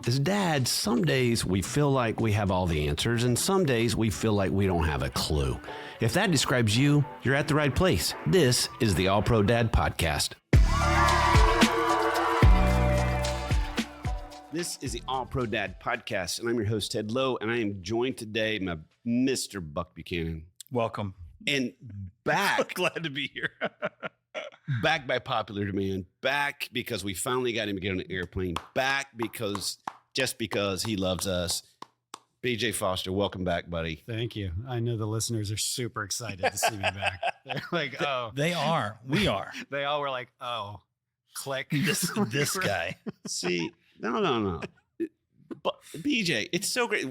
As dads, some days we feel like we have all the answers, and some days we feel like we don't have a clue. If that describes you, you're at the right place. This is the All Pro Dad Podcast. This is the All Pro Dad Podcast, and I'm your host, Ted Lowe, and I am joined today by Mr. Buck Buchanan. Welcome. And back. Glad to be here. Back by popular demand. Back because we finally got him to get on an airplane. Back because he loves us. BJ Foster, welcome back, buddy. Thank you. I know the listeners are super excited to see me back. They're like, oh. They are. We are. They all were like, oh, click. This guy. See, no. But BJ, it's so great.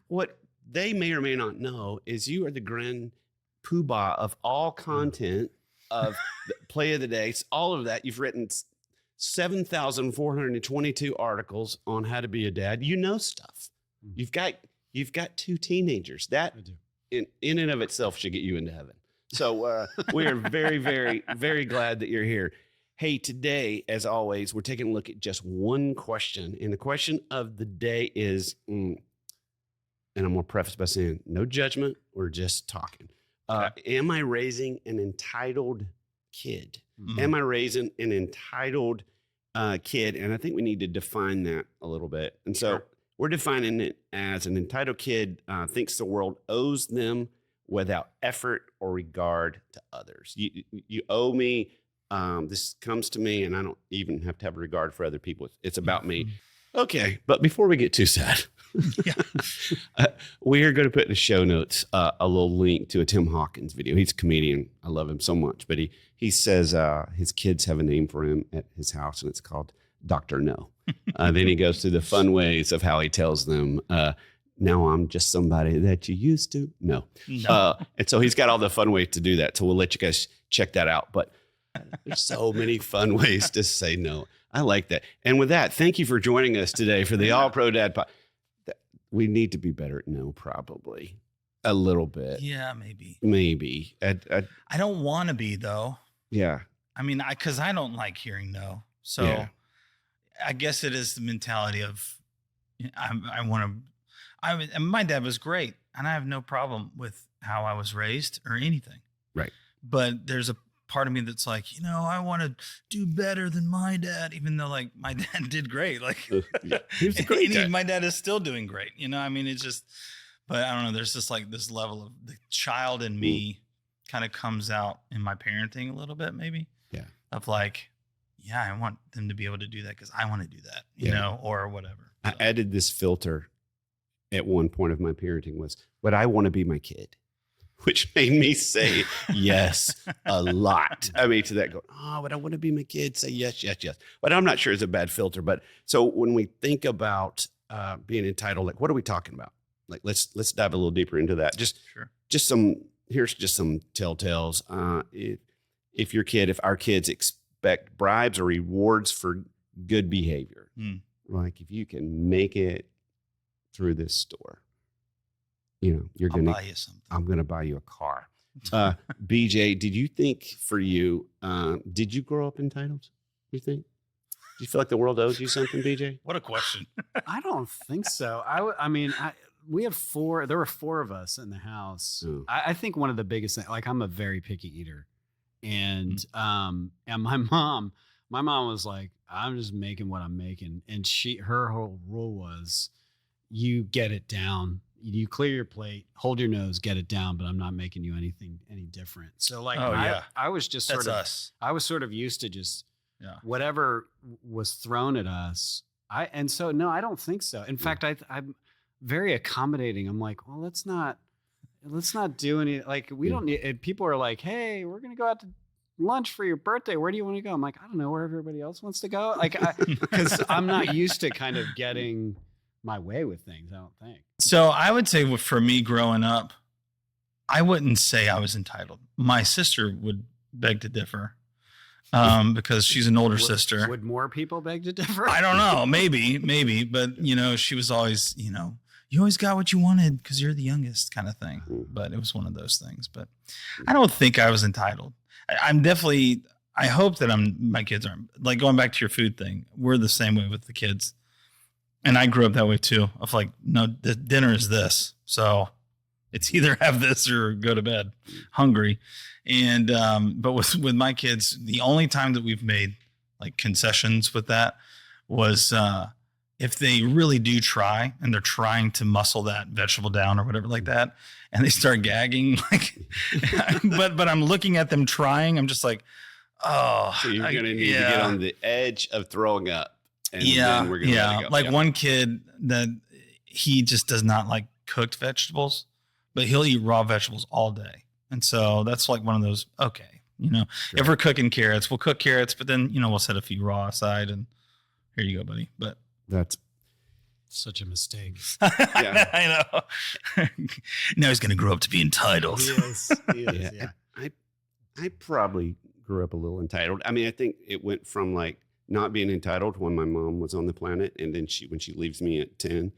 What they may or may not know is you are the grand poobah of all content of the play of the day. All of that. You've written 7,422 articles on how to be a dad. You know stuff. You've got two teenagers. That in and of itself should get you into heaven. So we are very, very, very glad that you're here. Hey, today, as always, we're taking a look at just one question. And the question of the day is, and I'm going to preface by saying no judgment. We're just talking. Am I raising an entitled kid? Mm-hmm. Am I raising an entitled kid? And I think we need to define that a little bit. And so we're defining it as an entitled kid thinks the world owes them without effort or regard to others. You owe me. This comes to me, and I don't even have to have a regard for other people. It's about me. Okay, but before we get too sad, we are going to put in the show notes a little link to a Tim Hawkins video. He's a comedian. I love him so much. But he says his kids have a name for him at his house, and it's called Dr. No. Then he goes through the fun ways of how he tells them, now I'm just somebody that you used to know. And so he's got all the fun ways to do that. So we'll let you guys check that out. But there's so many fun ways to say no. I like that. And with that, thank you for joining us today for the All Pro Dad Podcast. We need to be better at no, probably a little bit. Yeah, maybe. Maybe. I don't want to be, though. Yeah. I mean, because I don't like hearing no. So I guess it is the mentality of I want to. And my dad was great, and I have no problem with how I was raised or anything. Right. But there's a part of me that's like, I want to do better than my dad, even though like my dad did great. Like he was a great dad. My dad is still doing great. I mean, it's just, but I don't know. There's just like this level of the child in me kind of comes out in my parenting a little bit, maybe. Yeah. Of like, I want them to be able to do that because I want to do that, you know, or whatever. I added this filter at one point of my parenting was, but I want to be my kid. Which made me say yes a lot. I mean, to that go, but I want to be my kid. Say yes. But I'm not sure it's a bad filter. But so when we think about being entitled, like, what are we talking about? Like, let's dive a little deeper into that. Here's just some telltales. If our kids expect bribes or rewards for good behavior, like if you can make it through this store, I'm going to buy you a car. BJ, did you think for you, did you grow up entitled? You think? Do you feel like the world owes you something, BJ? What a question. I don't think so. We have four. There were four of us in the house. I think one of the biggest things, like I'm a very picky eater, and my mom was like, I'm just making what I'm making, and her whole rule was, you get it down. You clear your plate, hold your nose, get it down, but I'm not making you any different. So like, I was just I was sort of used to just whatever was thrown at us. I don't think so. In fact, I'm very accommodating. I'm like, well, let's not do any, like, we don't need, and people are like, hey, we're going to go out to lunch for your birthday. Where do you want to go? I'm like, I don't know, where everybody else wants to go. Like, because I'm not used to kind of getting my way with things, I don't think. So I would say for me growing up, I wouldn't say I was entitled. My sister would beg to differ because she's an older sister. Would more people beg to differ? I don't know. Maybe. But, she was always, you always got what you wanted because you're the youngest kind of thing. But it was one of those things. But I don't think I was entitled. I'm definitely, I hope that my kids aren't. Like going back to your food thing, we're the same way with the kids. And I grew up that way too. Of like, no, the dinner is this, so it's either have this or go to bed hungry. And but with my kids, the only time that we've made like concessions with that was if they really do try and they're trying to muscle that vegetable down or whatever like that, and they start gagging, like, but I'm looking at them trying. I'm just like, oh, so you're gonna need to get on the edge of throwing up. And then we're gonna let it go. Like one kid that he just does not like cooked vegetables, but he'll eat raw vegetables all day. And so that's like one of those, okay, if we're cooking carrots, we'll cook carrots, but then, we'll set a few raw aside and here you go, buddy. But that's such a mistake. I know. Now he's going to grow up to be entitled. He is. Yeah. I probably grew up a little entitled. I mean, I think it went from like not being entitled when my mom was on the planet. And then when she leaves me at 10,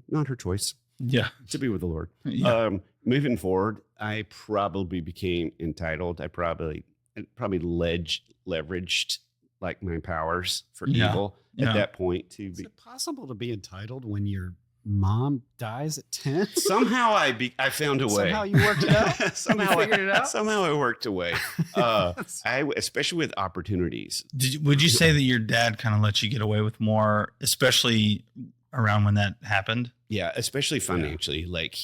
not her choice. Yeah. To be with the Lord. Yeah. Moving forward, I probably became entitled. I probably leveraged like my powers for evil at that point. Is it possible to be entitled when your mom dies at 10? Somehow I found a way. Somehow you worked it out? Somehow you figured it out? Somehow I worked a way. Especially with opportunities. Would you say that your dad kind of let you get away with more, especially around when that happened? Yeah, especially financially. Like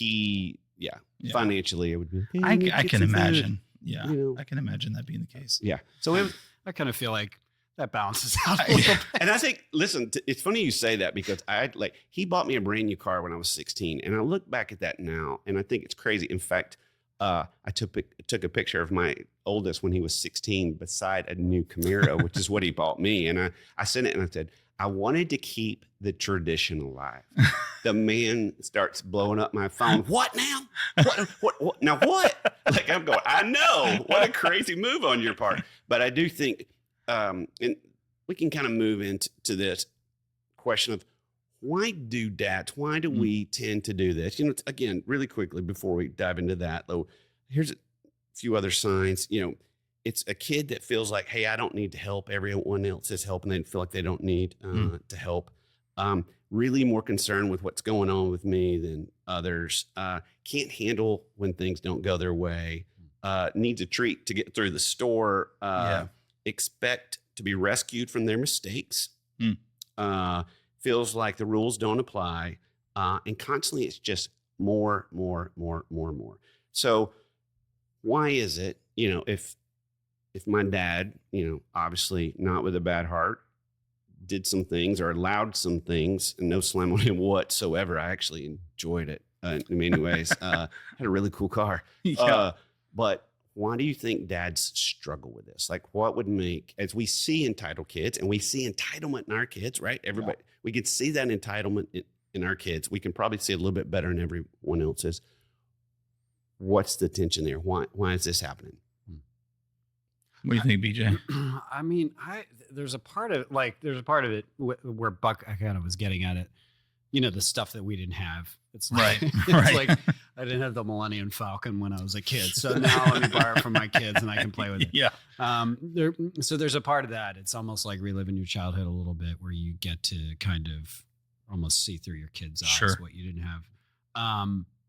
financially, it would be. Okay, I can imagine. Yeah, I can imagine that being the case. Yeah. So I kind of feel like that balances out a little bit. And I think, listen, it's funny you say that because he bought me a brand new car when I was 16, and I look back at that now, and I think it's crazy. In fact, I took a picture of my oldest when he was 16 beside a new Camaro, which is what he bought me, and I sent it and I said, I wanted to keep the tradition alive. The man starts blowing up my phone. What now? What now? What? Like I'm going, I know. What a crazy move on your part. But I do think, and we can kind of move into this question of why do we tend to do this? Again, really quickly before we dive into that, though, here's a few other signs. It's a kid that feels like, hey, I don't need to help. Everyone else is helping. They feel like they don't need to help. Really more concerned with what's going on with me than others. Can't handle when things don't go their way. Needs a treat to get through the store. Expect to be rescued from their mistakes. Feels like the rules don't apply. And constantly it's just more. So why is it, if my dad, obviously not with a bad heart, did some things or allowed some things, and no slam on him whatsoever. I actually enjoyed it in many ways. Had a really cool car. But why do you think dads struggle with this? Like what would make, as we see entitled kids and we see entitlement in our kids, right? Everybody, we can see that entitlement in our kids. We can probably see a little bit better in everyone else's. What's the tension there? Why is this happening? What do you think, BJ? I mean, there's a part of it where Buck kind of was getting at it. The stuff that we didn't have. It's like, like I didn't have the Millennium Falcon when I was a kid, so now let me borrow it from my kids and I can play with it. Yeah. So there's a part of that. It's almost like reliving your childhood a little bit, where you get to kind of almost see through your kids' eyes what you didn't have.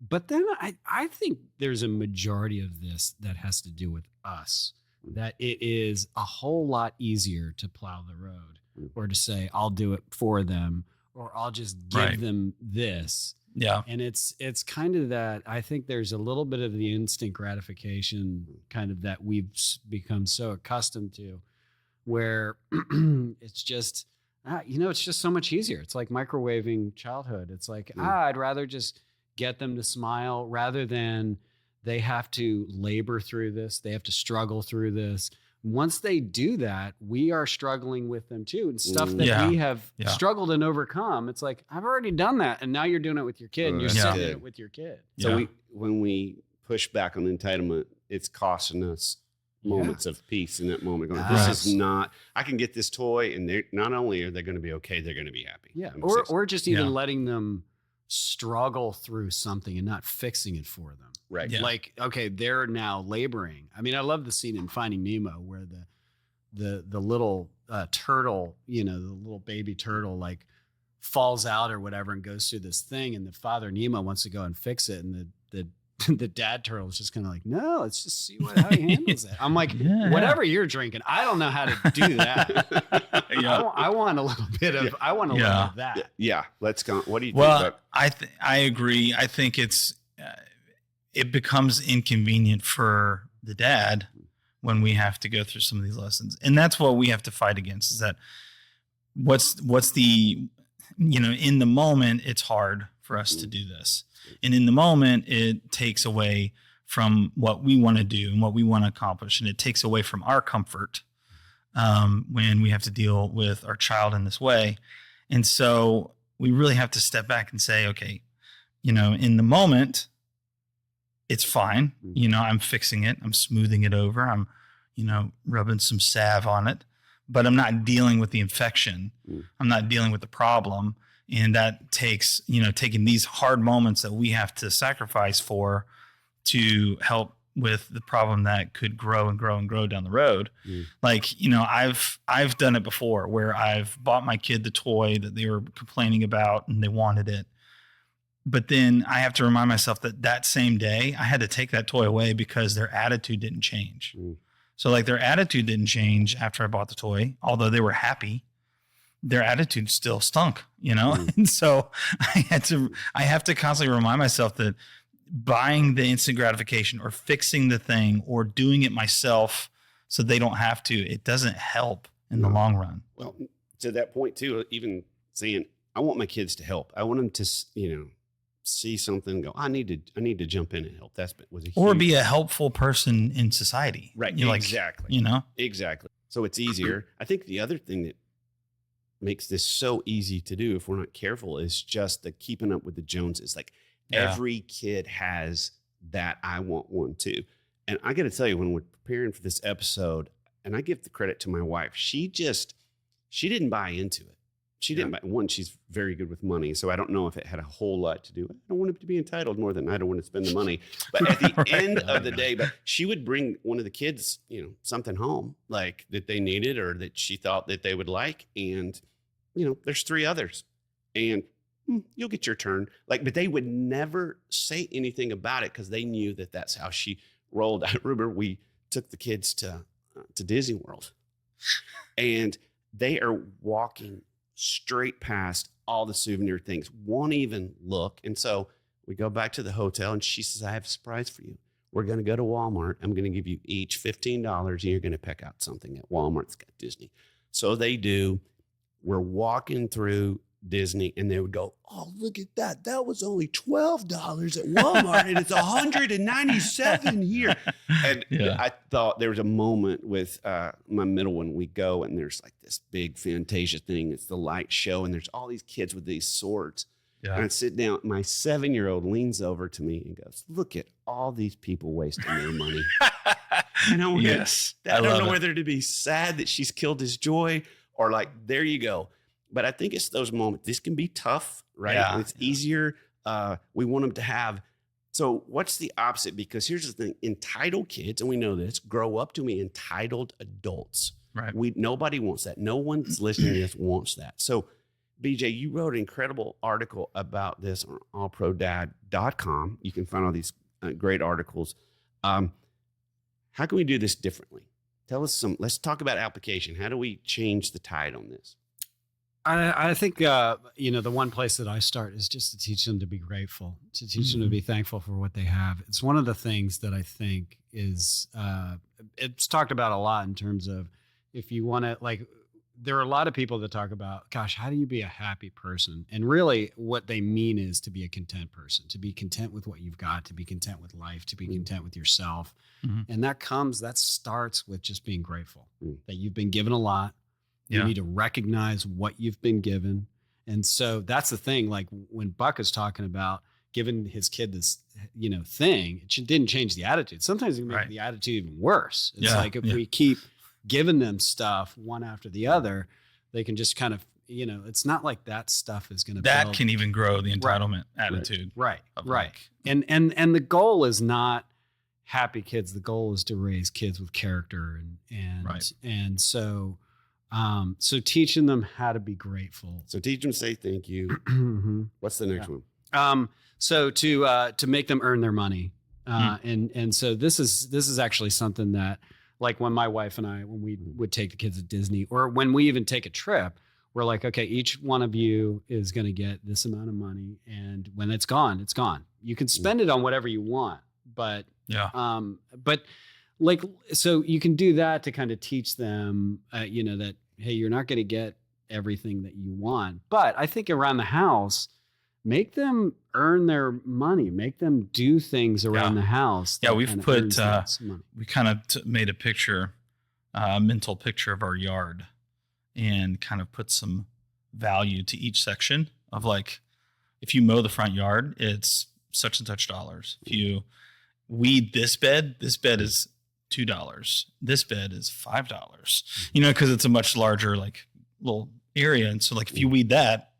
But then I think there's a majority of this that has to do with us. That it is a whole lot easier to plow the road or to say, I'll do it for them, or I'll just give them this. Yeah. And it's kind of that, I think there's a little bit of the instant gratification kind of that we've become so accustomed to, where it's just, it's just so much easier. It's like microwaving childhood. It's like, I'd rather just get them to smile rather than they have to labor through this. They have to struggle through this. Once they do that, we are struggling with them too. And stuff that we have struggled and overcome. It's like, I've already done that. And now you're doing it with your kid. And you're sitting in it with your kid. So when we push back on entitlement, it's costing us moments of peace in that moment. Going, this is not, I can get this toy, and they're not only are they going to be okay, they're going to be happy. Yeah. Or just even letting them struggle through something and not fixing it for them. Right. Yeah. Like, okay, they're now laboring. I mean, I love the scene in Finding Nemo where the little turtle, the little baby turtle, like falls out or whatever and goes through this thing, and the father Nemo wants to go and fix it, and the dad turtle is just kind of like, no, let's just see how he handles it. I'm like, whatever you're drinking, I don't know how to do that. I want a little bit of that. Yeah, let's go. What do you think? Well, I agree. I think it becomes inconvenient for the dad when we have to go through some of these lessons, and that's what we have to fight against. Is that what's the in the moment it's hard for us to do this. And in the moment, it takes away from what we want to do and what we want to accomplish. And it takes away from our comfort when we have to deal with our child in this way. And so we really have to step back and say, okay, in the moment, it's fine. I'm fixing it. I'm smoothing it over. I'm, rubbing some salve on it, but I'm not dealing with the infection. I'm not dealing with the problem. And that takes, taking these hard moments that we have to sacrifice for to help with the problem that could grow and grow and grow down the road. Like, I've done it before where I've bought my kid the toy that they were complaining about and they wanted it. But then I have to remind myself that same day I had to take that toy away because their attitude didn't change. So like their attitude didn't change after I bought the toy, although they were happy. Their attitude still stunk, And so I have to constantly remind myself that buying the instant gratification or fixing the thing or doing it myself so they don't have to, it doesn't help in the long run. Well, to that point too, even saying, I want my kids to help. I want them to, see something and go, I need to jump in and help. Or be a helpful person in society. Right. Exactly. Exactly. So it's easier. I think the other thing that makes this so easy to do if we're not careful is just the keeping up with the Joneses. Like every kid has that I want one too. And I got to tell you, when we're preparing for this episode, and I give the credit to my wife, she didn't buy into it. She didn't buy one. She's very good with money. So I don't know if it had a whole lot to do. I don't want him to be entitled more than I don't want to spend the money. But at the end of the day, but she would bring one of the kids, something home like that they needed or that she thought that they would like. And there's 3 others and you'll get your turn. But they would never say anything about it because they knew that that's how she rolled. I remember we took the kids to Disney World and they are walking straight past all the souvenir things, won't even look. And so we go back to the hotel and she says, I have a surprise for you. We're going to go to Walmart. I'm going to give you each $15 and you're going to pick out something at Walmart that's got Disney. So they do. We're walking through Disney and they would go, oh, look at that. That was only $12 at Walmart and it's $197 here. And I thought there was a moment with my middle one. We go and there's like this big Fantasia thing. It's the light show. And there's all these kids with these swords. Yeah. And I sit down. My 7-year-old leans over to me and goes, look at all these people wasting their money. And I'm like, I don't know whether to be sad that she's killed his joy or like, there you go. But I think it's those moments. This can be tough, right? Yeah, it's easier. We want them to have. So what's the opposite? Because here's the thing. Entitled kids, and we know this, grow up to be entitled adults. Right. Nobody wants that. No one's listening to this wants that. So BJ, you wrote an incredible article about this on allprodad.com. You can find all these great articles. How can we do this differently? Tell us let's talk about application. How do we change the tide on this? I think, the one place that I start is just to teach them to be grateful, to teach them to be thankful for what they have. It's one of the things that I think is, it's talked about a lot in terms of if you want to, there are a lot of people that talk about, gosh, how do you be a happy person? And really what they mean is to be a content person, to be content with what you've got, to be content with life, to be content with yourself. And that starts with just being grateful that you've been given a lot. You need to recognize what you've been given. And so that's the thing. Like when Buck is talking about giving his kid this, thing, it didn't change the attitude. Sometimes it can make the attitude even worse. It's like if we keep giving them stuff one after the other, they can just kind of, it's not like that stuff is going to that can even grow the entitlement attitude. Right. And the goal is not happy kids. The goal is to raise kids with character. And so So teaching them how to be grateful. So teach them to say thank you. Mhm. What's the next one? So to make them earn their money. And so this is actually something that, like, when my wife and I, when we would take the kids to Disney, or when we even take a trip, we're like, okay, each one of you is going to get this amount of money. And when it's gone, it's gone. You can spend it on whatever you want, but like, so you can do that to kind of teach them, that, hey, you're not going to get everything that you want. But I think around the house, make them earn their money, make them do things around the house. Yeah, we've put, we kind of made a picture, a mental picture of our yard, and kind of put some value to each section of, like, if you mow the front yard, it's such and such dollars. If you weed this bed is $2. This bed is $5, because it's a much larger, like, little area. And so, like, if you weed that,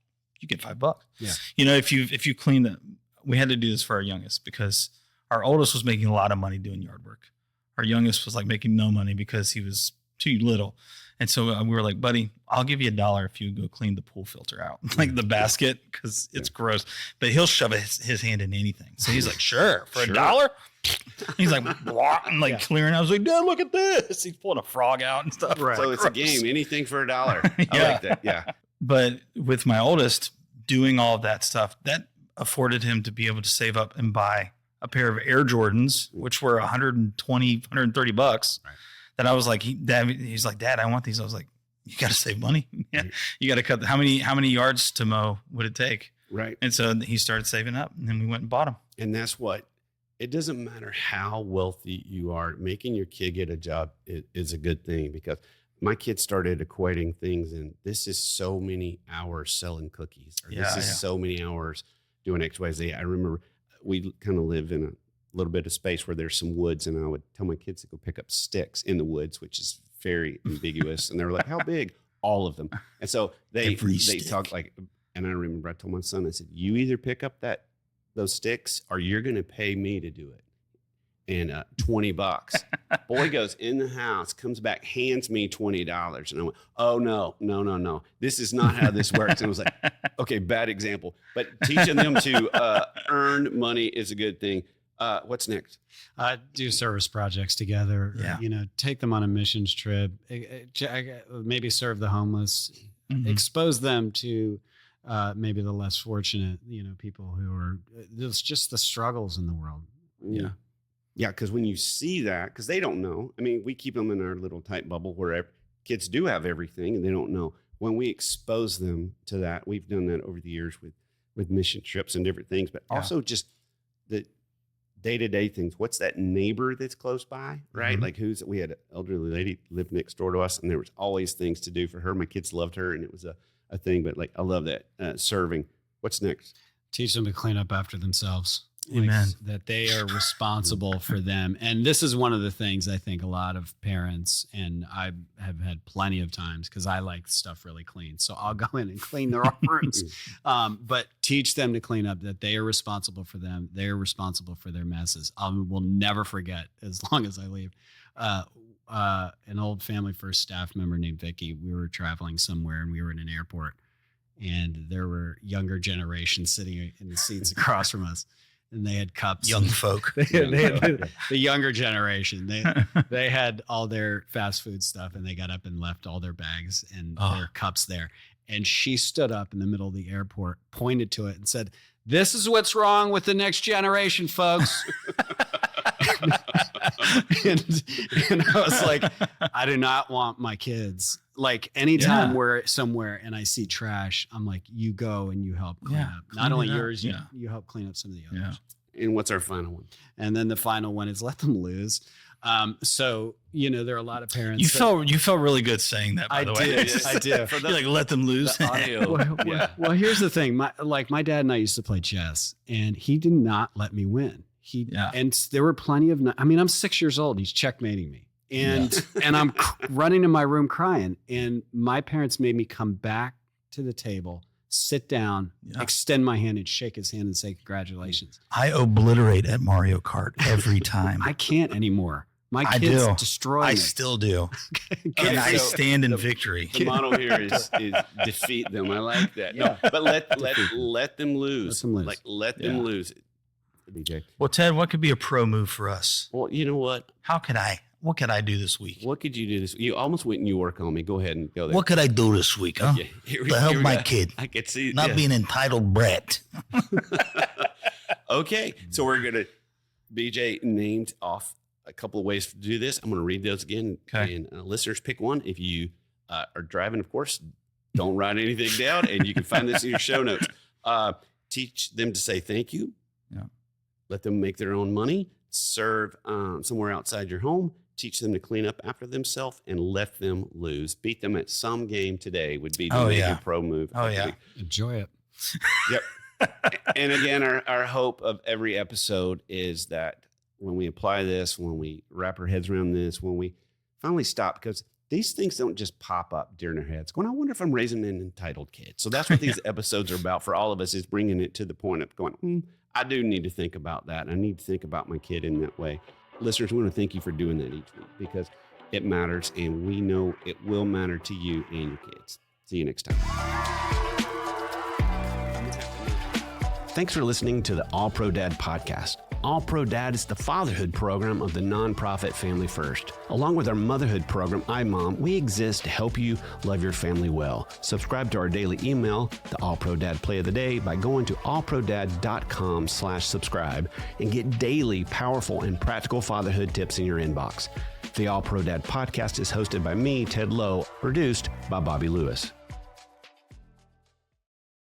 you get $5. Yeah. If you clean that, we had to do this for our youngest because our oldest was making a lot of money doing yard work. Our youngest was, like, making no money because he was too little. And so we were like, buddy, I'll give you $1 if you go clean the pool filter out, like the basket, because it's gross. But he'll shove his hand in anything. So he's like, sure, for $1. He's like, and like clearing. I was like, Dad, look at this. He's pulling a frog out and stuff. Right. So it's a game. Anything for $1. I like that. Yeah. But with my oldest, doing all of that stuff, that afforded him to be able to save up and buy a pair of Air Jordans, which were $120, $130. Right. That I was like, he's like, Dad, I want these. I was like, you got to save money. Yeah. You got to cut. How many yards to mow would it take? Right. And so he started saving up, and then we went and bought them. And that's what, it doesn't matter how wealthy you are, making your kid get a job is a good thing, because my kids started equating things, and this is so many hours selling cookies, or this is so many hours doing X, Y, Z. I remember we kind of live in a little bit of space where there's some woods, and I would tell my kids to go pick up sticks in the woods, which is very ambiguous. And they were like, how big? All of them. And so they talk like, and I remember I told my son, I said, you either pick up those sticks or you're going to pay me to do it. And $20. Boy goes in the house, comes back, hands me $20. And I went, oh, no. This is not how this works. And I was like, okay, bad example. But teaching them to earn money is a good thing. What's next? Do service projects together. Yeah. Take them on a missions trip. Maybe serve the homeless. Mm-hmm. Expose them to maybe the less fortunate, people who are. There's just the struggles in the world. Yeah. Yeah, because when you see that, because they don't know. I mean, we keep them in our little tight bubble where kids do have everything and they don't know. When we expose them to that, we've done that over the years with mission trips and different things, but also just the day-to-day things. What's that neighbor that's close by, right? Mm-hmm. Like we had an elderly lady lived next door to us, and there was always things to do for her. My kids loved her, and it was a thing, but I love that serving. What's next? Teach them to clean up after themselves. Amen. That they are responsible for them. And this is one of the things I think a lot of parents, and I have had plenty of times, because I like stuff really clean. So I'll go in and clean their rooms. But teach them to clean up, that they are responsible for them. They are responsible for their messes. I will never forget, as long as I leave, an old Family First staff member named Vicky. We were traveling somewhere, and we were in an airport, and there were younger generations sitting in the seats across from us. And they had cups. Young folk. They had the younger generation. They had all their fast food stuff, and they got up and left all their bags and their cups there. And she stood up in the middle of the airport, pointed to it, and said, "This is what's wrong with the next generation, folks." and I was like, I do not want my kids. Like, anytime we're somewhere and I see trash, I'm like, you go and you help clean up. Not only yours, you help clean up some of the others. Yeah. And what's our final one? And then the final one is let them lose. So, there are a lot of parents. You felt really good saying that, by the way. I did. You're like, let them lose. Well, here's the thing. My dad and I used to play chess, and he did not let me win. And there were plenty of, I'm 6 years old. He's checkmating me. And I'm running in my room crying. And my parents made me come back to the table, sit down, extend my hand, and shake his hand and say, congratulations. I obliterate at Mario Kart every time. I can't anymore. My I kids do. destroy I me. still do. Okay, And I so stand in victory. The motto here is defeat them. I like that. No, but let them lose. Let them lose. BJ. Well, Ted, what could be a pro move for us? Well, you know what? What could I do this week? What could you do this? You almost went and you work on me. Go ahead and go there. What could I do this week, huh? Okay, To help my go. kid. I could see Not be an entitled brat. Okay, so we're gonna BJ named off a couple of ways to do this. I'm gonna read those again, Okay. and listeners pick one. If you are driving, of course, don't write anything down, and you can find this in your show notes. Teach them to say thank you. Yeah. Let them make their own money. Serve somewhere outside your home. Teach them to clean up after themselves, and let them lose. Beat them at some game today would be the major pro move. Oh, yeah. Enjoy it. Yep. And again, our hope of every episode is that when we apply this, when we wrap our heads around this, when we finally stop, because these things don't just pop up during our heads going, I wonder if I'm raising an entitled kid. So that's what these episodes are about for all of us, is bringing it to the point of going, I do need to think about that. I need to think about my kid in that way. Listeners, we want to thank you for doing that each week, because it matters, and we know it will matter to you and your kids. See you next time. Thanks for listening to the All Pro Dad podcast. All Pro Dad is the fatherhood program of the nonprofit Family First. Along with our motherhood program, iMom, we exist to help you love your family well. Subscribe to our daily email, the All Pro Dad Play of the Day, by going to allprodad.com/subscribe and get daily powerful and practical fatherhood tips in your inbox. The All Pro Dad podcast is hosted by me, Ted Lowe, produced by Bobby Lewis.